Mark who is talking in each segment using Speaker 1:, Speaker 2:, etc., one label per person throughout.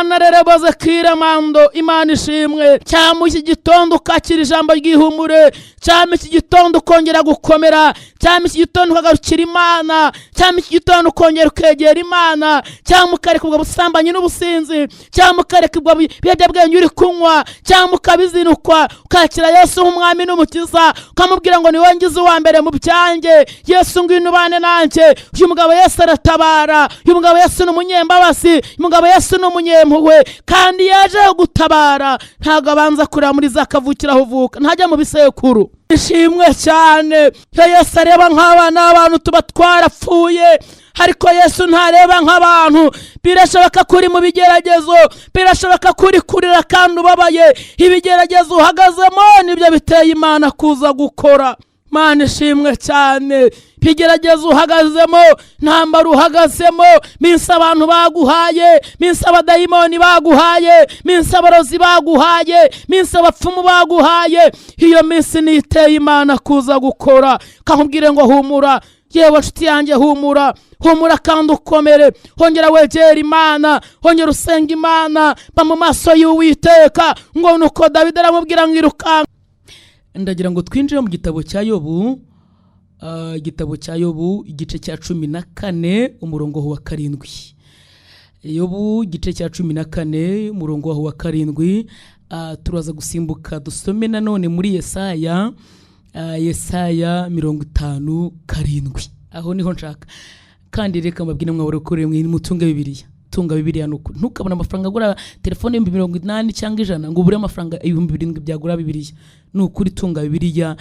Speaker 1: Imana rero boze kiramando, Imana ishimwe. Cyama iki gitondo ukakira ijambo ry'ihumure, cyama iki gitondo ukongera gukomera, cyama iki gitondo ukagarukira Imana, cyama iki gitondo ukongera ukegera Imana, cyama ukareka ubwo busambanyi n'ubusinzi, cyama ukareka ubwo biyobyabwenge uri kunywa, cyama ukabizinukwa ukakira Yesu nk'umwami n'umukiza, ukamubwira ngo ni wowe ngize uwa mbere mu byanjye. Yesu ngwino ubane nanjye. Uyu mugabo Yesu aratabara, uyu mugabo Yesu ni umunyembabazi, uyu mugabo Yesu ni umunyempuhwe, kandi yaje gutabara. Ntago abanza kurira muri za kavukira uvuka, ntajya mu bisekuru. Ishimwe cyane. Yesu areba nk'abana b'abantu tuba twarapfuye, ariko Yesu ntareba nk'abantu. Birashoboka kuri mu bigeragezo, birashoboka kuri kurira kandi ubabaye. Ibigeragezo uhagazemo nibyo biteye Imana kuza gukora. Mana ishimwe cyane. Bigeragezo uhagazemo, ntambara uhagazemo, minsi abantu baguhaye, minsi abadayimoni baguhaye, minsi abarozi baguhaye, minsi abapfumu baguhaye, iyo minsi niteye Imana kuza gukora. Kakubwire ngo humura, yewe nshuti yanjye humura, humura kandi ukomere. Hongera wegera Imana, hongera usenga Imana, ba mu maso y'Uwiteka, ngo nuko Dawidi aramubwira ngo iruka. Ndagira ngo twinjire mu gitabo cya Yobu, igitabo cya Yobu igice cya 14 umurongo wa 7. Yobu igice cya 14 umurongo wa 7. Turaza gusimbuka dusome nanone muri Yesaya, Yesaya 57. Aho niho nshaka. Kandi reka mbabwire mwaborokore mutunga Bibiliya. Tunga Bibiliya nuko ntukabona amafaranga agura telefone 80 cyangwa 100 ngo ubure amafaranga 7,000 byagura Bibiliya. Nukuri tunga Bibiliya.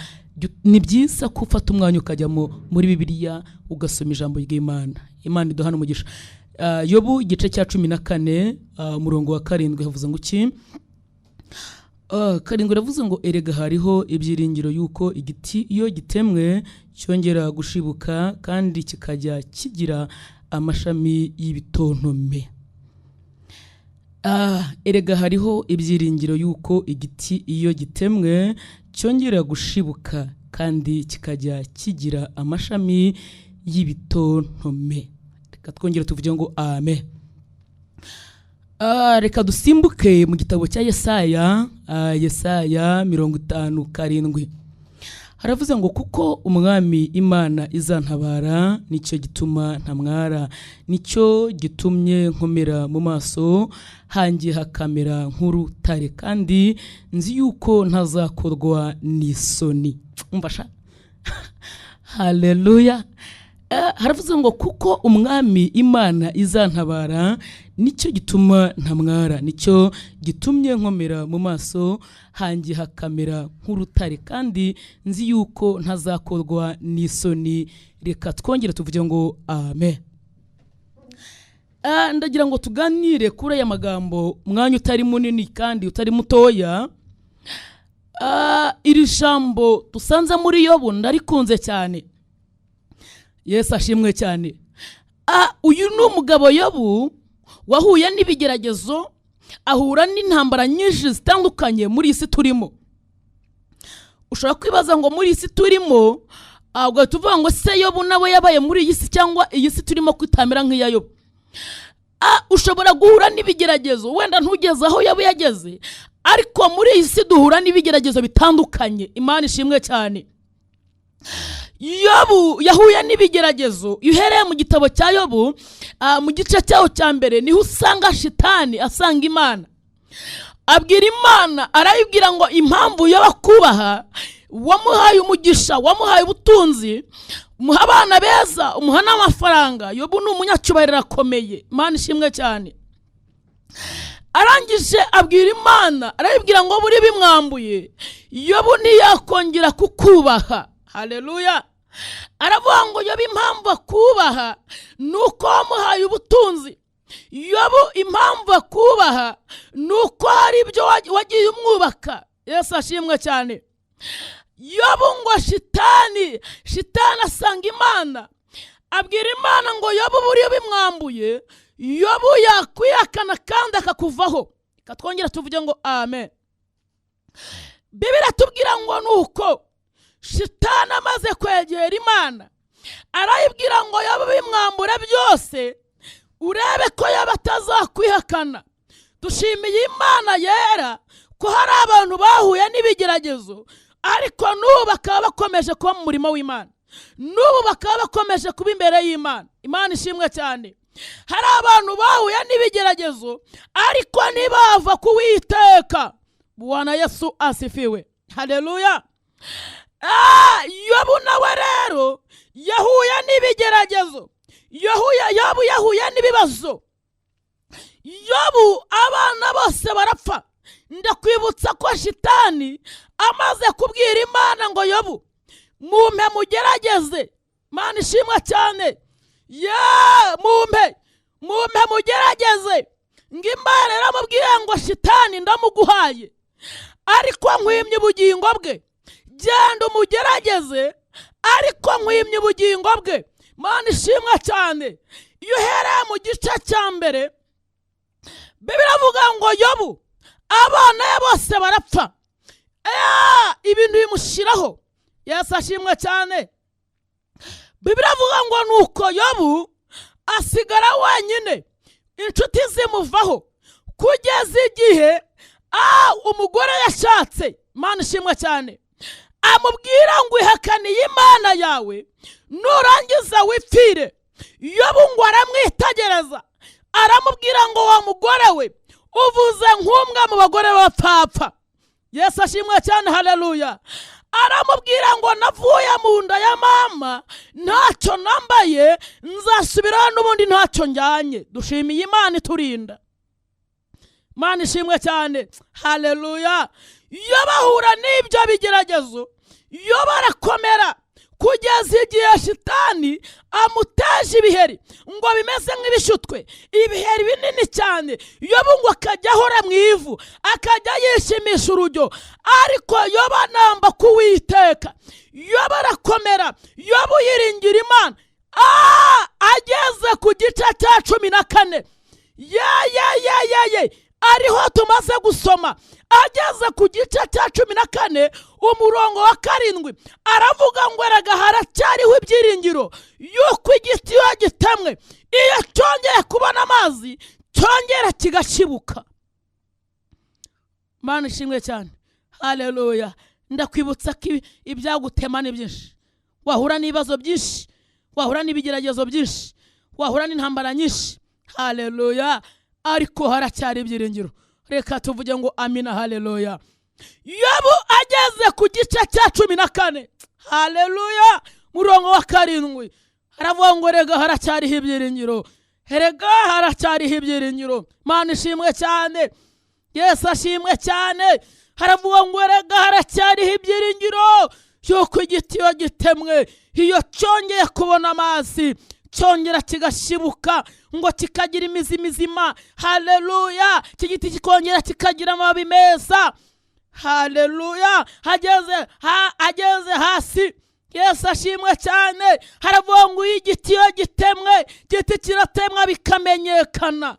Speaker 1: Ni byiza ko ufata umwanya ukajya muri Bibiliya ugasoma ijambo ry'Imana. Imana iduhana umugisha. Yobu igice cya 14 umurongo wa 7 havuze ngo iki? Karindwi ravuze ngo erega hariho ibyiringiro yuko igiti iyo gitemwe cyongera gushibuka kandi kikajya kigira amashami y'ibitontome. Erega hariho ibyiringiro yuko igiti iyo gitemwe cyongera gushibuka kandi kikajya kigira amashami y'ibitontome. Reka twongere tuvuge ngo amen. Reka dusimbuke mu gitabo cya Yesaya, Yesaya 57. Haravuze ngo kuko umwami Imana izantabara, nicyo gituma ntamwara, nicyo gitumye nkomera mu maso hanjye hakamera nk'urutare, kandi nzi yuko ntazakorwa n'isoni. Umvasha. Haleluya. Haravuze ngo kuko umwami Imana izantabara, nicyo gituma ntamwara, nicyo gitumye nkomera mu maso hanjye hakamera nk'urutare, kandi nzi yuko ntazakorwa n'isoni. Reka twongere tuvuge ngo amen. Ndagira ngo tuganire kuri aya magambo mwanya utari munini kandi utari mutoya. Iri jambo dusanze muri Yobu ndarikunze cyane. Yesu ashimwe cyane. Uyu ni umugabo Yobu wahuye n'ibigeragezo, ahura n'intambara nyinshi zitandukanye muri isi turimo. Ushobora kwibaza ngo muri isi turimo, ahubwo tuvuga ngo se Yobu nawe yabaye muri iyi si cyangwa iyi si turimo kwitamira nk'iya Yobu. Ushobora guhura n'ibigeragezo, wenda ntugeze aho Yobu yageze, ariko muri iyi si duhura n'ibigeragezo bitandukanye. Imana ishimwe cyane. Yobu yahuye n'ibigeragezo. Uhereye mu gitabo cya Yobu, mu gice cyaho cya mbere niho usanga shitani asanga Imana. Abwira Imana, arayibwira ngo impamvu y'abakubaha, wamuhaye umugisha, wamuhaye ubutunzi, umuha abana beza, umuha n'amafaranga. Yobu ni umunyacyubahiro akomeye. Imana ishimwe cyane. Arangije abwira Imana, arayibwira ngo buri bimwambuye, Yobu ntiyakongera kukubaha. Haleluya. Aravuga ngo Yobu impamvu akubaha nuko wamuhaye ubutunzi. Yobu impamvu akubaha nuko hari ibyo wagiye umwubaka. Yesu ashimwe cyane. Yobu ngo shitani asanga Imana, abwira Imana ngo Yobu buri bimwambuye, Yobu yakwihakana kandi akakuvaho. Katwongera tuvuge ngo amen. Bibiliya tubwira ngo nuko shitani amaze kwegera Imana, arayibwira ngo Yobu bimwambura byose, urebe ko Yobu atazakwihakana dushimiye Imana yera ko hari abantu bahuye n'ibigeragezo ariko n'ubu bakaba bakomeje kuba mu murimo w'Imana, n'ubu bakaba bakomeje kuba imbere y'Imana. Imana ishimwe cyane. Hari abantu bahuye n'ibigeragezo ariko ntibava kuwiteka. Bwana Yesu asifiwe. Haleluya. Yobu nawe rero yahuye n'ibigeragezo, Yobu yahuye n'ibibazo. Yobu abana bose barapfa. Ndakwibutsa ko shitani amaze kubwira Imana ngo Yobu mumpe mugerageze. Imana ishimwe cyane. Mumpe mugerageze. Ngo Imana yaramubwiye ngo shitani ndamuguhaye ariko nkwimye ubugingo bwe, genda umugerageze ariko nkwimye ubugingo bwe. Imana ishimwe cyane. Iyo uhereye mu gice cya mbere Bibiliya ivuga ngo Yobu abana be bose barapfa, ibintu bimushiraho. Yesu ashimwe cyane. Bibiliya ivuga ngo nuko Yobu asigara wenyine, inshuti zimuvaho kugeza igihe umugore yashatse. Imana ishimwe cyane. Amubwira ngo ihakaniye Imana yawe nurangiza wipfire. Yobu ngo aramwitegereza aramubwira ngo wa mugore we uvuze nk'umwe mu bagore b'abapfapfa. Yesu ashimwe cyane. Haleluya. Aramubwira ngo navuye mu nda ya mama ntacyo nambaye, nzasubiraho n'ubundi ntacyo njyanye. Dushimiye Imana iturinda. Imana ishimwe cyane. Haleluya. Iyo bahura n'ibyo bigeragezo, iyo barakomera kugeza igihe shitani amuteje ibiheri ngo bimeze nk'ibishutwe, ibiheri binini cyane. Yobu ngo akajya ahora mu ivu, akajya yishimisha urujyo, ariko Yobu anamba kuwiteka. Yobu arakomera, Yobu yiringira Imana. Ageze ku gice cya 14 ariho tumaze gusoma. Ageze ku gice cya 14 umurongo wa 7 aravuga ngo erega haracyariho ibyiringiro yuko igiti iyo gitemwe iyo cyongeye kubona amazi cyongera kigashibuka. Mana ishimwe cyane. Haleluya. Ndakwibutsa ko ibyagutema ni byinshi, wahura n'ibibazo byinshi, wahura n'ibigeragezo byinshi, wahura n'intambara nyinshi. Haleluya. Ariko haracyari ibyiringiro. Reka tuvuge ngo amina. Haleluya. Yobu ageze ku gice cya 14. Haleluya. Murongo wa 7 aravuga ngo rega haracyariho ibyiringiro, rega haracyariho ibyiringiro. Mana ishimwe cyane. Yesu ashimwe cyane. Haravuga ngo rega haracyariho ibyiringiro yuko igiti iyo gitemwe iyo cyongeye kubona amazi cyongera kigashibuka, ngo kikagira imizi mizima. Haleluya. Kigiti kikongera kikagira amababi meza. Haleluya. Ageze hasi. Yesu ashimwe cyane. Haravuga ngo igiti iyo gitemwe, igiti kiratemwa bikamenyekana.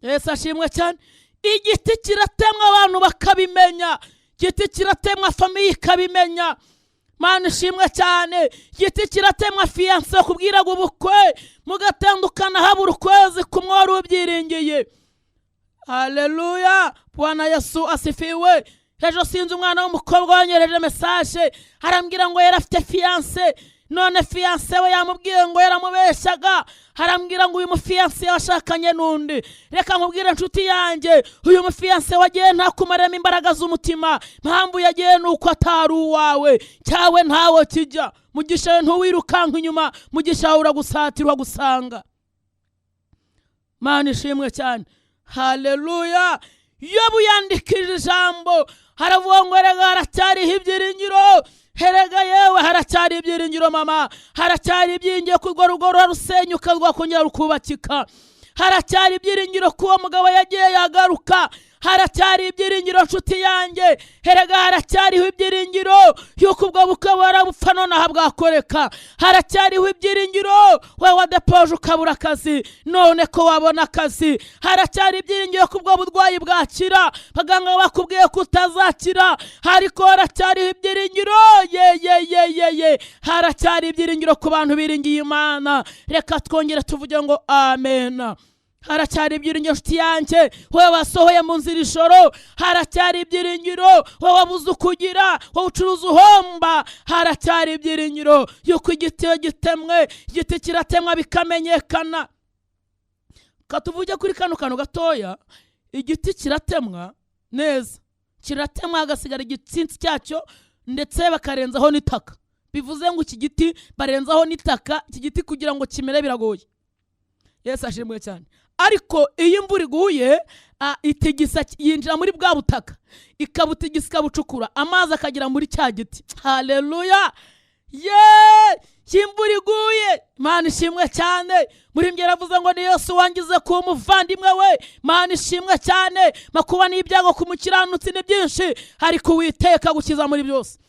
Speaker 1: Yesu ashimwe cyane. Igiti kiratemwa abantu bakabimenya, igiti kiratemwa famiye ikabimenya. Mana ishimwe cyane. Igiti kiratemwa fiyanse kubwira ngo ubukwe mugatandukana habura ukwezi kumwe wari ubyiringiye. Haleluya. Bwana Yesu asifiwe. Ejo sinzi umwana w'umukobwa wanyereje message arambwira ngo yarafite fiyanse, none fiyanse we yamubwiye ngo yaramubeshaga. Harambwira ngo uyu mufiyanse yashakanye n'undi. Reka nkubwire inshuti yanjye, uyu mufiyanse wagiye ntakumaremo imbaraga z'umutima, mpamvu yagiye nuko atari uwawe, cyawe ntawo kijya. Mugisha ntuwirukanka inyuma, mugisha uragusatirwa gusanga. Mana ishimwe cyane. Haleluya. Yobu yandikije ijambo haravuga ngo erega haracyariho ibyiringiro. Herega yewe haracyari ibyiringiro mama. Haracyari ibyiringiro ku rwo rugo rusenyuka rwakongera rukubakika. Haracyari ibyiringiro kuwo mugabo yagiye yagaruka. Haracyari ibyiringiro nshuti yanjye. Herega haracyariho ibyiringiro yuko ubwo bukwe barabupfa nonaha bwakoreka. Haracyariho ibyiringiro we wadepoje ukabura akazi none ko wabona akazi. Haracyari ibyiringiro ko ubwo burwayi bwakira baganga bakubwiye kutazakira, ariko haracyariho ibyiringiro. Haracyari ibyiringiro ku bantu biringiye Imana. Reka twongere tuvuge ngo amen. haracyari ibyiringiro nshuti yanjye, wowe wasohoye mu nzira ijoro, haracyari ibyiringiro, wowe wabuze ukugira, wowe ucuruza uhomba, haracyari ibyiringiro yuko igiti iyo gitemwe, igiti kiratemwa bikamenyekana. Katuvuge kuri kano kantu gatoya, igiti kiratemwa neza, kiratemwa hagasigara igitsinsi cyacyo ndetse bakarenzaho n'itaka. Bivuze ngo iki giti barenzaho n'itaka, iki giti kugira ngo kimere biragoye. Yesu ashimwe cyane. Ariko iyo imvura iguye, itigisa yinjira muri bwa butaka, ikabutigisa ikabucukura, amazi akagera muri cya giti. Haleluya! Imvura iguye, Imana ishimwe cyane. Muri mbye yaravuze ngo ni Yesu wangize ku muvandimwe we. Imana ishimwe cyane. Makuba n'ibyago ku mukiranutsi ni byinshi, ariko Uwiteka gukiza muri byose.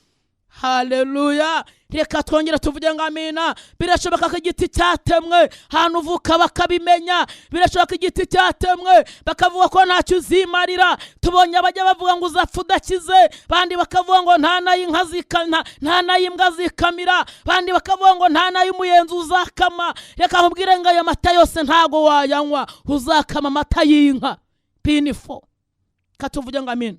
Speaker 1: Haleluya! Reka twongera tuvuge ngo amina. Birashoboka ko igiti cyatemwe hano uvuka bakabimenya, birashoboka igiti cyatemwe bakavuga ko ntacyo uzimarira. Tubonye abajya bavuga ngo uzapfa udakize, bandi bakavuga ngo nta nayinka zikana, nta nayimbwa zikamira, bandi bakavuga ngo nta nayumuyenzi uzakama. Reka nkubwire ngo ayo mata yose ntago wayanywa, uzakama amata y'inka. Pinifo. Katuvuge ngo amina.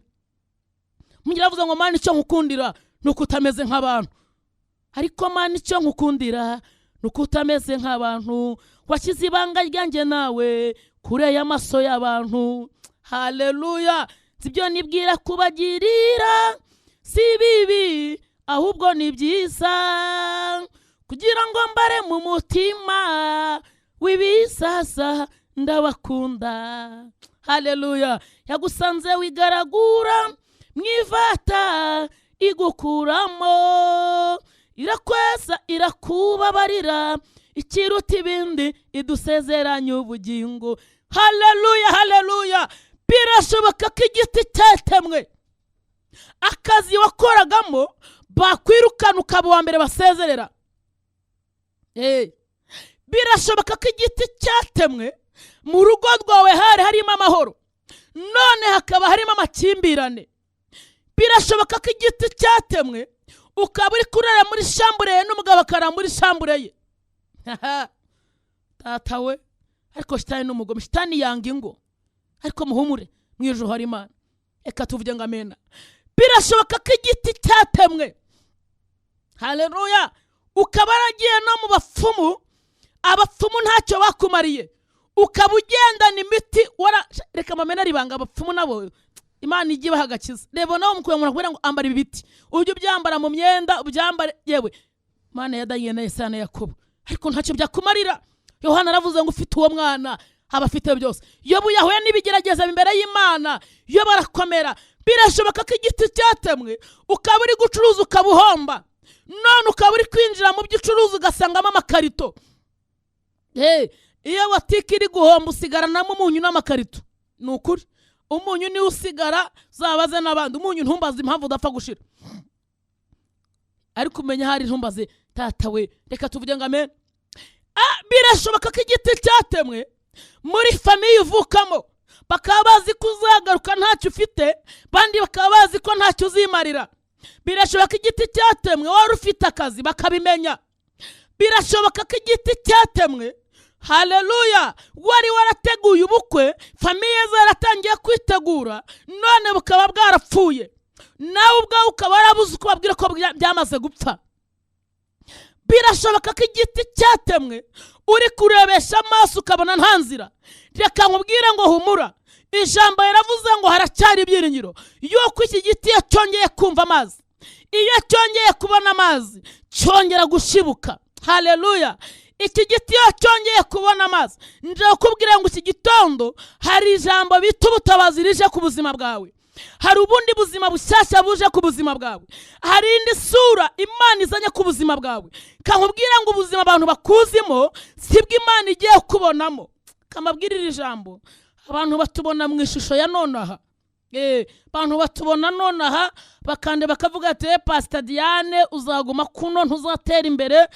Speaker 1: Mugira avuze ngo Mana icyo nkukundira nuko utameze nk'abantu, ariko Mana icyo nkukundira nuko utameze nk'abantu, washyize ibanga ryanjye nawe kure y'amaso y'abantu. Haleluya! Sibyo nibwira kubagirira si bibi, ahubwo ni byiza, kugira ngo mbare mu mutima w'ibisasa ndabakunda. Haleluya! Yagusanze wigaragura mwivata igukuramo, irakweza irakubabarira, ikiruta ibindi idusezeranya ubugingo. Haleluya! Haleluya! Birashoboka ko igiti cyatemwe, akazi wakoragamo bakwirukana ukaba uwa mbere basezerera. Birashoboka ko igiti cyatemwe, mu rugo rwawe harimo amahoro, none hakaba harimo amakimbirane. Birashoboka ko igiti cyatemwe, ukaba uri kurara muri shambure ye n'umugabo akara muri shambure ye. Tata we, ariko shitani n'umugome, shitani yanga ingo, ariko muhumure mu ijuru hari Imana. Eka tuvuge ngo amena. Birashoboka ko igiti cyatemwe, haleluya, ukaba aragiye no mu bapfumu, abapfumu ntacyo bakumariye, ukaba ugendana imiti. Reka mamena ribanga abapfumu nabo Imana igiye bahagakiza. Reba nawe mukuye umuntu akubwira ngo ambara ibi biti, ujye ubyambara mu myenda, ubyambare yewe. Imana ya Daniel na Yesaya na Yakobo, ariko ntacyo byakumarira. Yohana aravuze ngo ufite uwo mwana aba afite byose. Yobu yahuye n'ibigerageza imbere y'Imana, yo barakomera. Birashoboka ko igiti cyatemwe, ukaba uri gucuruza ukaba uhomba, none ukaba uri kwinjira mu by'ucuruza ugasangamo amakarito. Iyo watiki iri guhomba usigaranamo umunyu n'amakarito. Ni ukuri, umunyu niwe usigara, zabaze n'abandi. Umunyu ntumbaze impamvu udapfa gushira, ariko umenya hari ntumbaze. Tata we, reka tuvuge ngo amen. Birashoboka ko igiti cyatemwe muri famiye uvukamo, bakaba bazi ko uzagaruka ntacyo ufite, bandi bakaba bazi ko ntacyo uzimarira. Birashoboka ko igiti cyatemwe wari ufite akazi bakabimenya. Birashoboka ko igiti cyatemwe, haleluya, wari warateguye ubukwe, famiye zaratangiye kwitegura, none bukaba bwarapfuye, nawe ubwawe ukaba warabuze uko babwira ko byamaze gupfa. Birashoboka ko igiti cyatemwe uri kurebesha amaso ukabona nta nzira. Reka nkubwire ngo humura, ijambo yaravuze ngo haracyari ibyiringiro yuko iki giti cyongeye kumva amazi, iyo cyongeye kubona amazi cyongera gushibuka. Haleluya! Iki giti cyongeye kubona amazi, nje kubwira ngo iki gitondo hari ijambo bita ubutabazi rije ku buzima bwawe. Hari ubundi buzima bushyashya buje ku buzima bwawe, hari indi sura Imana izanye ku buzima bwawe. Kankubwira ngo ubuzima abantu bakuzimo sibwo Imana igiye kubonamo. Kamabwirira ijambo, abantu batubona mu ishusho ya nonaha. Abantu batubona nonaha bakande bakavuga ati Pastor Diane uzaguma kuno ntuzatera imbere.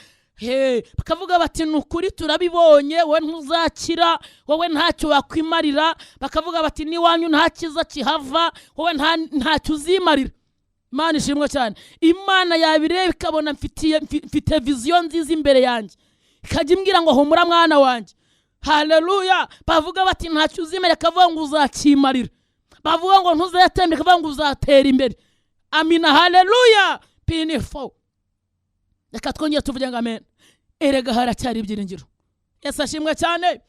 Speaker 1: Bakavuga bati nukuri turabibonye, we ntuzakira, wowe ntacyo wakwimarira. Bakavuga bati ni wanyu nta kiza kihava, wowe ntacyo uzimarira. Imana ishimwe cyane. Imana yabireba ikabona mfite vision nziza imbere yanjye, ikajya imbwira ngo humura mwana wanjye, haleluya. Bavuga bati ntacyo uzimere, kavuga ngo uzakimarira. Bavuga ngo ntuzatembera, kavuga ngo uzatera imbere. Amina, haleluya. Pinifo. Reka twongere tuvuge ngo amen. Erega haracyari ibyiringiro. Yesu ashimwe cyane.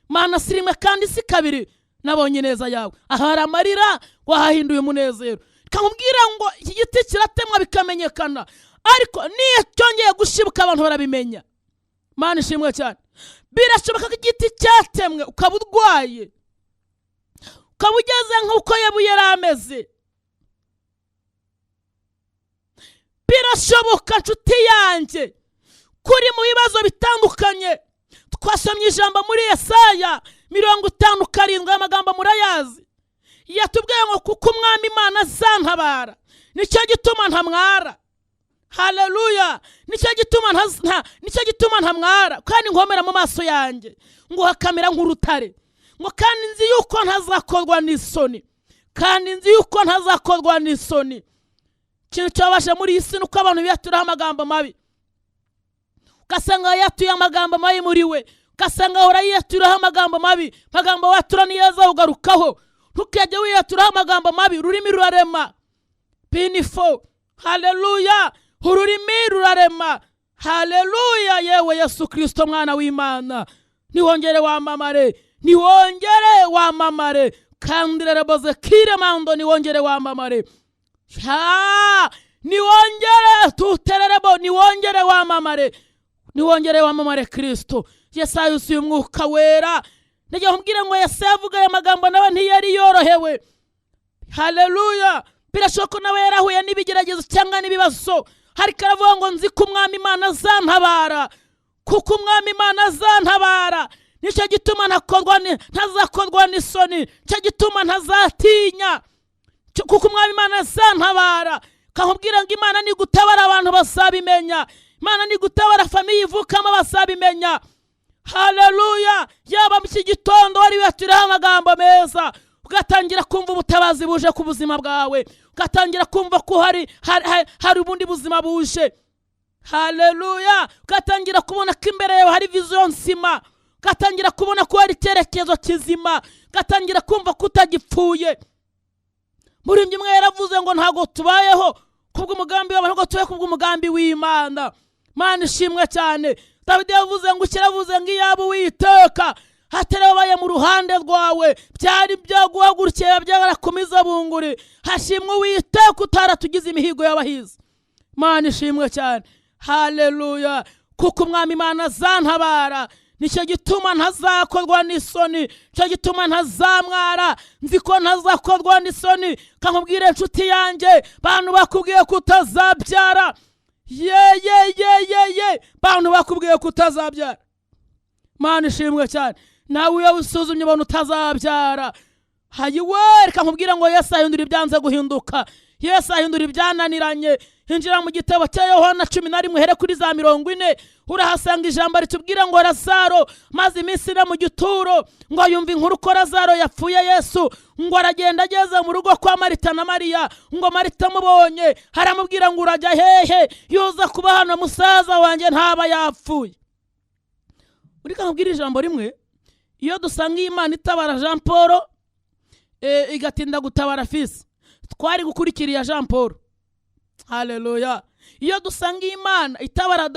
Speaker 1: Mana si rimwe kandi si kabiri nabonye neza yawe. Ahari amarira wahahinduye umunezero. Kamubwira ngo iki giti kiratemwa bikamenyekana, ariko niyo cyongeye gushibuka abantu barabimenya. Mana ishimwe cyane. Birashoboka ko igiti cyatemwe ukaba urwaye, ukaba ugeze nk'uko Yebu yari ameze. Birashoboka nshuti yanjye kuri mu bibazo bitandukanye. Twasomye ijambo muri Yesaya 57 amagambo murayazi. Yatubwiye ngo kuko umwami Imana azantabara nicyo gituma ntamwara. Haleluya. Nicyo gituma ntamwara kandi nkomera mu maso yanjye ngo hakamera nk'urutare. Ngo kandi nzi yuko ntazakorwa n'isoni. Kandi nzi yuko ntazakorwa n'isoni. Kintu cyabasha muri isi nuko abantu biyaturaho amagambo mabi. Ugasanga yatuye amagambo mabi muri we. Ugasanga ahora yiyaturaho amagambo mabi. Amagambo watura niyeza ugarukaho. Ntukajye wiyaturaho amagambo mabi. Ururimi rurarema. Pinifo. Haleluya. Ururimi rurarema. Haleluya. Yewe Yesu Kristo mwana w'Imana, niwongere wamamare. Niwongere wamamare. Kandi reboze kire mando niwongere wamamare. Niwongere tutererebo. Niwongere wamamare. Niwongere wamamare Kristo. Yesaya yuzuye umwuka wera. Ndagiye kumbwira ngo Yesaya avuga aya magambo nawe ntiyari yorohewe. Haleluya. Birashoboka nawe yarahuye n'ibigeragezo cyangwa n'ibibazo, ariko aravuga ngo nzi ko umwami Imana azantabara. Kuko umwami Imana azantabara nicyo gituma ntazakorwa n'isoni. Nicyo gituma ntazatinya. Kuko umwami Imana azantabara. Kahubwira ngo Imana ni gutabara abantu basabimenya. Imana ni gutabara famiye ivukamo basabimenya. Haleluya. Yaba mu iki gitondo wari wiyaturaho amagambo meza, ugatangira kumva ubutabazi buje ku buzima bwawe, ugatangira kumva ko hari ubundi buzima buje. Haleluya. Ugatangira kubona ko imbere yawe hari vision nsima, ugatangira kubona ko hari icyerekezo kizima, ugatangira kumva ko utagipfuye. Muri mwe yaravuze ngo ntago tubayeho kubw'umugambi w'abantu, ngo tubaye kubw'umugambi w'Imana. Mana ishimwe cyane. Dawidi yavuze ngo ukiravuze ngo iyaba Uwiteka hatarabaye mu ruhande rwawe byari byaguhagurukiye byarakomeza bunguri. Hashimwe Uwiteka utaratugize imihigo y'abahizi. Mana ishimwe cyane. Haleluya. Kuko umwami Imana azantabara nicyo gituma ntazakorwa n'isoni. Nicyo gituma ntazamwara. Nzi ko ntazakorwa n'isoni. Kamubwire inshuti yanjye, bantu bakubwiye ko utazabyara. Bantu bakubwiye ko utazabyara. Mana ishimwe cyane. Nawe iyo usuzumye abantu utazabyara, hayiwe reka nkubwira ngo Yesu ahindura ibyanze guhinduka. Yesu ahindura ibyananiranye. Hinjira mu gitabo cya Yohana 11 here kuri za 40, urahasanga ijambo ritubwira ngo Lazaro maze iminsi ira mu gituro, ngo yumva inkuru ko Lazaro yapfuye. Yesu ngo aragenda ageze mu rugo kwa Marita na Mariya, ngo Marita mubonye haramubwira ngo urajya hehe, yuza kuba hano musaza wanjye ntaba yapfuye. Urika nkubwira ijambo rimwe, iyo dusanga Imana itabara Jean Paul igatinda gutabara Fils, twari gukurikira Jean Paul. Haleluya. Iyo dusanga Imana itabara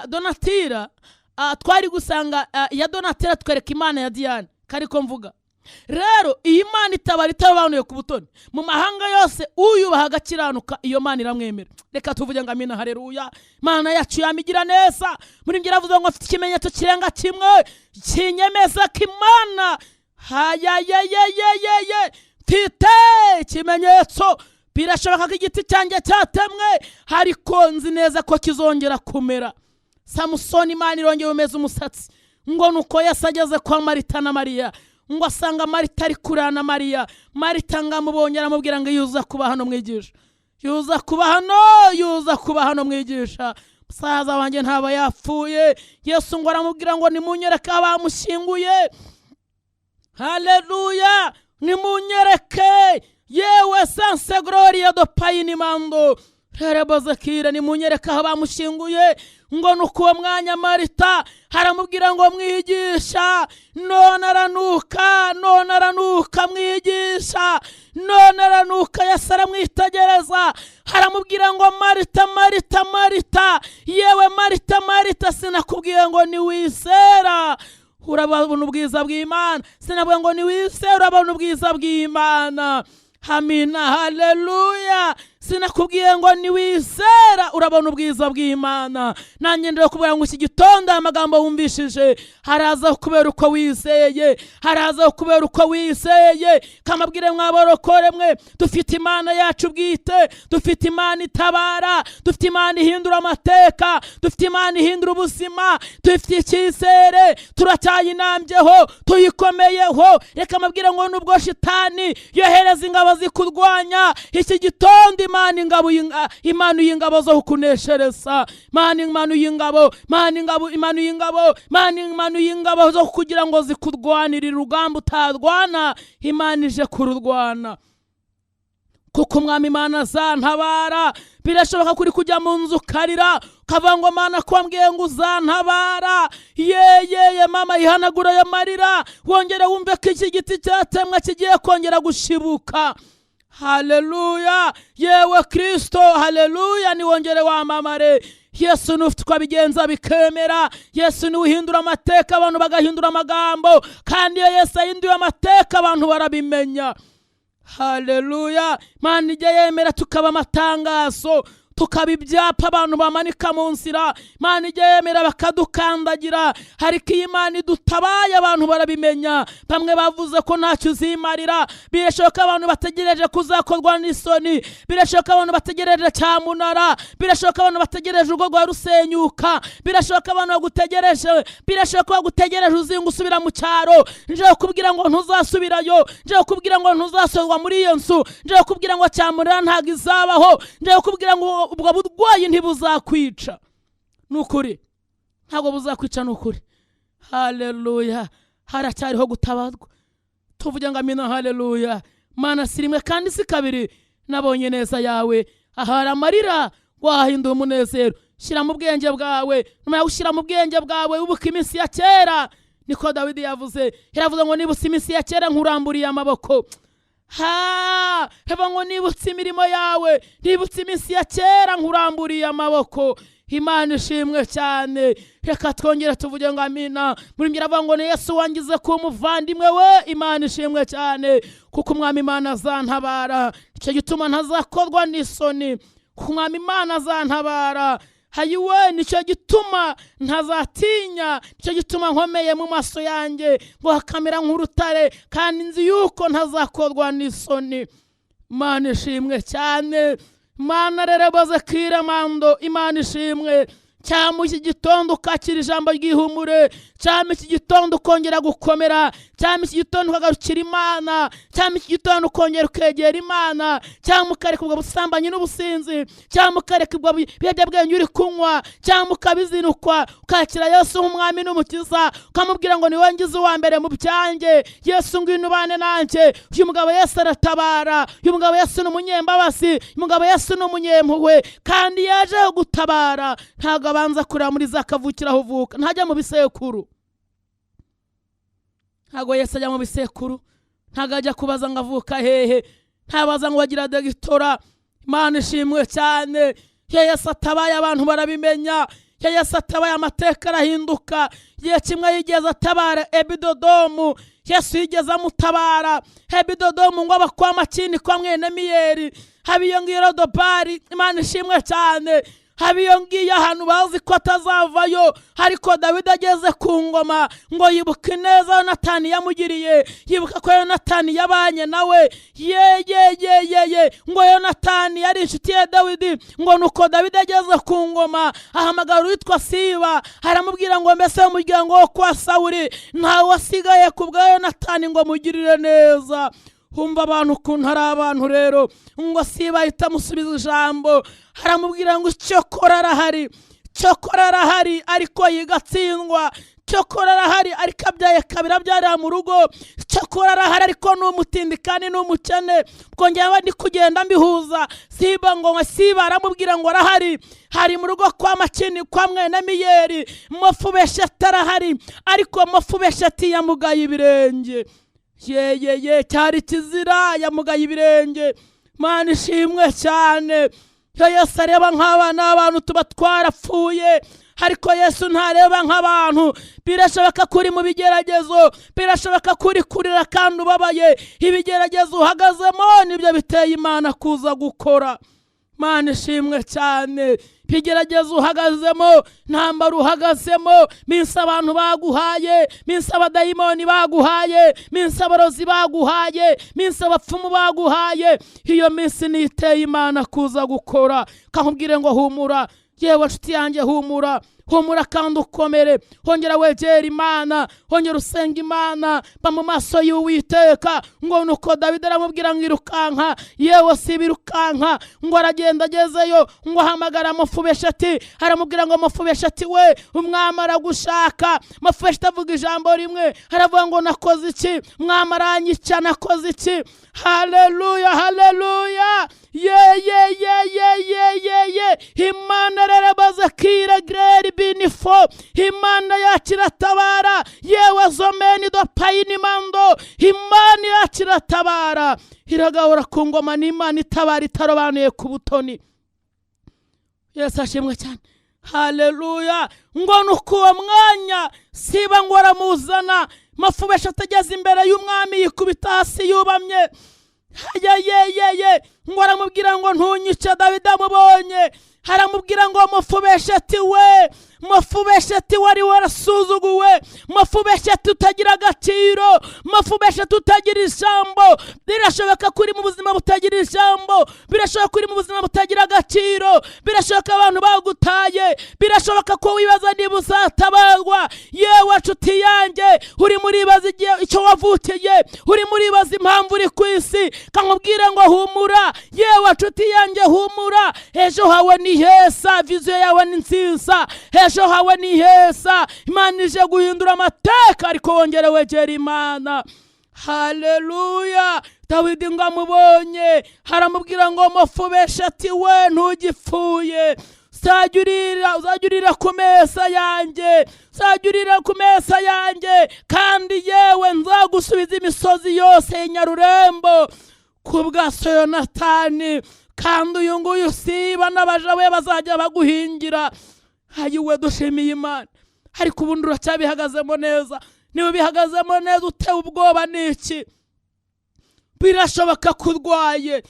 Speaker 1: Donatira, twari gusanga ya Donatira twereka Imana ya Diane. Kariko mvuga rero iyi Imana itabara itabanuye ku butoni mu mahanga yose, uyubaha agakiranuka iyo Mana iramwemera. Reka tuvuge ngo amina. Haleluya. Mana yacu yamigira neza. Muri ngira avuze ngo afite ikimenyetso kirenga kimwe kinyemeza ko Imana mfite ikimenyetso. Birashoboka ko igiti cyanjye cyatemwe, ariko nzi neza ko kizongera kumera. Samusoni Imana irongera umeza umusatsi, ngo nuko Yesu ageze kwa Marita na Mariya, ngo asanga Marita ari kurana na Mariya. Marita ngamubonye aramubwira ngo yuza kuba hano mwigisha. Yuza kuba hano mwigisha. Musaza wanjye ntaba yapfuye. Yesu ngo aramubwira ngo nimunyereke abamushyinguye. Haleluya. Nimunyereke. Yewe sanse gloria do paini mando. rereboze kire nimunyereka aho bamushyinguye ngo nuko uwo mwanya Marita haramubwira ngo mwigisha none aranuka mwigisha none aranuka. Yesu aramwitegereza haramubwira ngo Marita yewe Marita sinakubwiye ngo niwisera urabona ubwiza bw'Imana, sinabwiye ngo niwisera urabona ubwiza bw'Imana. Amina, haleluya. Sinakubwiye ngo niwizera urabona ubwiza bw'Imana. Nanjye ndero kubwira ngo iki gitondo amagambo wumvishije haraza kubera uko wizeye, haraza kubera uko wizeye. Kamabwire mwaborokore mwe, dufite Imana yacu bwite, dufite Imana itabara, dufite Imana ihindura amateka, dufite Imana ihindura ubuzima, dufite icyizere, turacyayinambyeho, tuyikomeyeho. Reka mabwire ngo nubwo shitani yohereza ingabo zikurwanya, iki gitondo Imana y'ingabo zo kuneshereza, Imana y'ingabo zo kugira ngo zikurwanirire urugamba utarwana, Imana ije kururwana. Kuko umwami Imana azantabara. Birashoboka kuri kujya mu nzu ukarira ukavuga ngo Mana ko wambwiye ngo uzantabara, yeye mama ihanagura ayo marira, wongere wumve ko iki giti cyatemwe kigiye kongera gushibuka. Haleluya, yewe Kristo, haleluya, niwongere wamamare. Yesu nufite uko abigenza bikemera. Yesu niwe uhindura amateka, abantu bagahindura amagambo, kandi iyo Yesu ahinduye amateka abantu barabimenya. Haleluya. Imana ijya yemera tukaba amatangazo, tukaba ibyapa abantu bamanika mu nzira. Imana ijya yemera bakadukandagira, ariko iyi Imana idutabaye abantu barabimenya. Bamwe bavuze ko ntacyo uzimarira, birashoboka abantu bategereje kuzakorwa n'isoni, birashoboka abantu bategereje cyamunara, birashoboka abantu bategereje urugo rwa rusenyuka, birashoboka abantu bagutegereje, birashoboka bagutegereje uzinga usubira mu cyaro. Nje kubwira ngo ntuzasubirayo, nje kubwira ngo ntuzasorwa muri iyo nzu, nje kubwira ngo cyamunara ntago izabaho, nje kubwira ngo ubwo burwayi ntibuzakwica. Nukuri ntabwo buzakwica, nukuri. Haleluya, haracyariho gutabarwa. Tuvuge ngo amina, haleluya. Mana si rimwe kandi si kabiri nabonye neza yawe, ahara amarira wahinduye umunezero. Shyira mu bwenge bwawe, nyuma yo gushyira mu bwenge bwawe ubuka iminsi ya kera. Niko Dawidi yavuze, yaravuze ngo nibutse iminsi ya kera nkuramburiye amaboko. Heba ngo nibutse imirimo yawe, nibutse iminsi ya kera nkuramburiye amaboko. Imana ishimwe cyane. Reka twongere tuvuge ngo amina. Muri mbere avuga ngo ni Yesu wangize ku muvandimwe we. Imana ishimwe cyane, kuko umwami Imana azantabara. Icyo gituma ntazakorwa n'isoni, kuko umwami Imana azantabara. Hayiwe, nicyo gituma ntazatinya, nicyo gituma nkomeye mu maso yanjye ngo hakamera nk'urutare, kandi nzi yuko ntazakorwa n'isoni. Imana ishimwe cyane. Mana rereboze kire mando, Imana ishimwe. Cyama iki gitondo ukakira ijambo ry'ihumure, cyama iki gitondo ukongera gukomera, cyama iki gitondo ukagarukira Imana, cyama iki gitondo ukongera ukegera Imana, cyama ukareka ubwo busambanyi n'ubusinzi, cyama ukareka ubwo biyobyabwenge uri kunywa, cyama ukabizinukwa ukakira Yesu nk'umwami n'umukiza, ukamubwira ngo niwe ngize uwa mbere mu byanjye. Yesu ngwino ubane nanjye. Uyu mugabo Yesu aratabara, uyu mugabo Yesu ni umunyembabazi, uyu mugabo Yesu ni umunyempuhwe, kandi yaje gutabara. Ntago abanza kurira muri za kavukira aho uvuka, ntajya mu bisekuru. Ntago Yesu ajya mu bisekuru, ntago ajya kubaza ngo avuka hehe, ntabaza ngo wagira degitora. Imana ishimwe cyane. Yesu atabaye abantu barabimenya, Yesu atabaye amateka arahinduka. Igihe kimwe yigeze atabara Ebidodomu, Yesu yigeze amutabara Ebidodomu ngo abakwa makini kwa mwene Miyeri, habiyongiye Dobari. Imana ishimwe cyane. Habiyongiye ahantu bazi ko atazavayo, ariko Dawidi ageze ku ngoma ngo yibuke neza Yonatani yamugiriye, yibuka ko Yonatani yabanye nawe. Ye ngo Yonatani yari inshuti ya Dawidi. Ngo nuko Dawidi ageze ku ngoma ahamagara uwitwa Siba, aramubwira ngo mbese umuryango wo kwa Sawuli ntawe wasigaye ku bwa Yonatani ngo mugirire neza. Humva abantu ukuntu hari abantu rero. Ngo Siba ahita amusubiza ijambo, aramubwira ngo cyokora arahari, ariko yigatsindwa. cyokora arahari ariko abyaye kabiri abyarira mu rugo, cyokora arahari ariko ni umutindi kandi ni umukene. Ubwo njyewe ndi kugenda mbihuza, siba ngo siba aramubwira ngo arahari, hari mu rugo kwa Makini kwa mwene Miyeri. Mufubesheti arahari ariko Mufubesheti yamugaye ibirenge. Ye cyari kizira, yamugaye ibirenge. Mana ishimwe cyane. Yesu areba nk'abana abantu tuba twarapfuye, ariko Yesu ntareba nk'abantu. Birashoboka kuri mu bigeragezo, birashoboka kuri kurira kandi ubabaye. Ibigeragezo uhagazemo nibyo biteye Imana kuza gukora. Mana ishimwe cyane. Ibigeragezo uhagazemo, ntambara uhagazemo, minsi abantu baguhaye, minsi abadayimoni baguhaye, minsi abarozi baguhaye, minsi abapfumu baguhaye, iyo minsi niteye Imana kuza gukora. Kakubwire ngo humura, yewe nshuti yanjye humura. Humura kandi ukomere, hongera wegera Imana, hongera usenga Imana, ba mu maso y'Uwiteka. Ngo nuko Dawidi aramubwira ngo irukanka, yewe si birukanka. Ngo aragenda agezeyo, ngo ahamagara Mufubesheti, aramubwira ngo Mufubesheti we, umwami aragushaka. Mufubesheti avuga ijambo rimwe, aravuga ngo nakoze iki? Umwami aranyica, nakoze iki? Haleluya, haleluya. Ye Imana rerabaza kira greri binifo. Imana yakiratabara, yewe zomeni do payini mando. Imana yakiratabara, iragahora ku ngoma. n'Imana itabara itarobanuye ku butoni. Yesu ashimwe cyane. Haleluya. Ngo nuko uwo mwanya siba ngo aramuzana. Mufubesheti ageze imbere y'umwami yikubita hasi yubamye. Ngo aramubwira ngo ntunyice. Dawidi amubonye aramubwira ngo Mufubesheti we, Mufubesheti wari warasuzuguwe, Mufubesheti utagira agaciro, Mufubesheti utagira ijambo. Birashoboka kuri mu buzima butagira ijambo, birashoboka kuri mu buzima butagira agaciro, birashoboka abantu bagutaye, birashoboka ko wibaza niba uzatabarwa. Yewe nshuti yanjye, uri muribaza icyo wavukiye, uri muribaza impamvu uri ku isi. Kankubwira ngo humura, yewe nshuti yanjye humura. Ejo hawe ni heza, viziyo yawe ni nziza, ejo hawe ni heza. Imana ije guhindura amateka, ariko wongere wegera Imana. Haleluya. Dawidi ngo amubonye aramubwira ngo Mufubesheti we, ntugipfuye. Uzajurira ku mesa yanjye, uzajurira ku mesa yanjye, kandi yewe nzagusubiza imisozi yose y'inyarurembo ku bwa Yonatani. Kandi uyu nguyu siba n'abaja we bazajya baguhingira. Ayiwe dushimiye Imana. Ariko ubundi uracyabihagazemo neza. Niba ubihagazemo neza utewe ubwoba n'iki? Birashoboka kurwaye,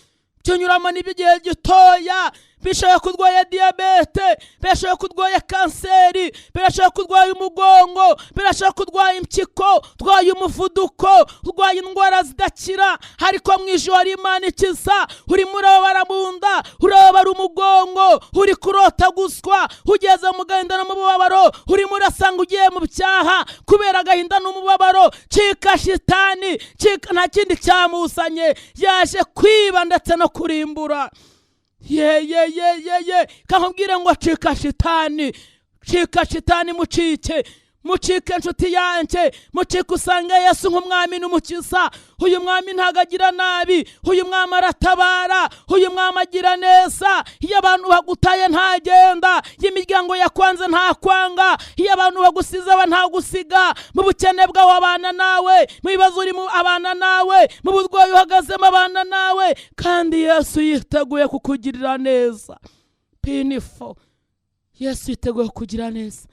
Speaker 1: cyonyuramo n'ibigihe gitoya. Bishobora kurwaye diabete, birashobora kurwaye kanseri, birashobora kurwaye umugongo, birashobora kurwaye impyiko, kurwaye umuvuduko, kurwaye indwara zidakira. Ariko mu ijoro Imana ikiza. Uri murababara mu nda, urababara umugongo, uri kurota guswa, ugeze mu gahinda n'umubabaro, uri murasanga ugiye mu byaha kubera agahinda n'umubabaro. Cika shitani, cika, nta kindi cyamusanye, yaje kwiba ndetse no kurimbura. Kankubwira ngo cika shitani, cika shitani, mucike nshuti yanjye, mucike usanga Yesu nk'umwami n'umukiza. Uyu mwami ntagagira nabi, uyu mwami aratabara, uyu mwami agira neza. Iyo abantu bagutaye ntagenda, iyo imiryango yakwanze ntakwanga, iyo abantu bagusize ntagusiga. Mu bukene bwawe abana nawe, mu bibazo urimo abana nawe, mu burwayi uhagazemo abana nawe. Kandi Yesu yiteguye kukugirira neza. Pinifo, Yesu yiteguye kukugira neza.